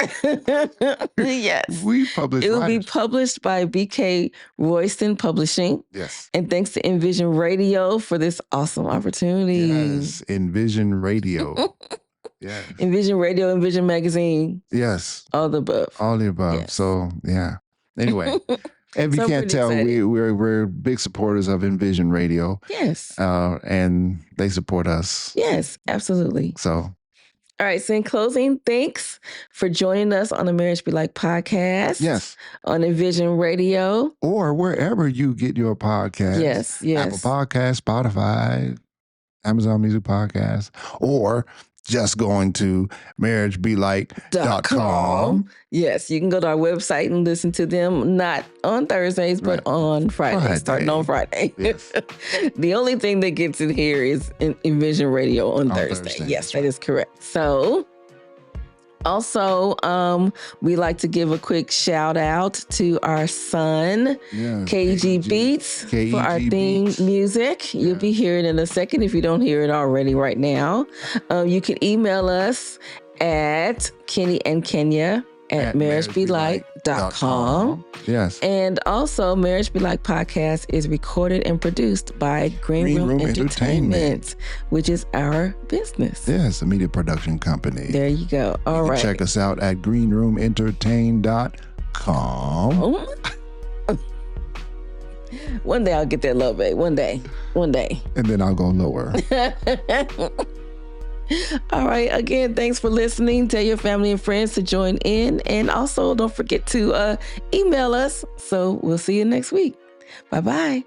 Yes. We publish It will writers. be published by BK Royston Publishing. Yes. And thanks to Envision Radio for this awesome opportunity. Yes. Envision Radio. Yes. Envision Radio, Envision Magazine. Yes. All the above. All the above. Yes. So, yeah. Anyway. If you can't tell, we're big supporters of Envision Radio. Yes. And they support us. Yes, absolutely. So. All right. So in closing, thanks for joining us on the Marriage Be Like podcast. Yes. On Envision Radio. Or wherever you get your podcast. Yes. Apple Podcasts, Spotify, Amazon Music Podcast, or just going to marriagebelike.com. Yes, you can go to our website and listen to them, not on Thursdays, but on Friday. Starting on Friday. Yes. The only thing that gets it here is Envision Radio on Thursday. Yes, that is correct. So also, we like to give a quick shout out to our son, KG Beats, for our theme music. You'll be hearing it in a second if you don't hear it already right now. You can email us at KennyandKenya@marriagebelike.com. Yes. And also, Marriage Be Like podcast is recorded and produced by Green Room Entertainment, which is our business. Yes, a media production company. There you go. All right. Check us out at greenroomentertain.com. One day I'll get that love, babe. One day. And then I'll go lower. All right. Again, thanks for listening. Tell your family and friends to join in. And also don't forget to email us. So we'll see you next week. Bye-bye.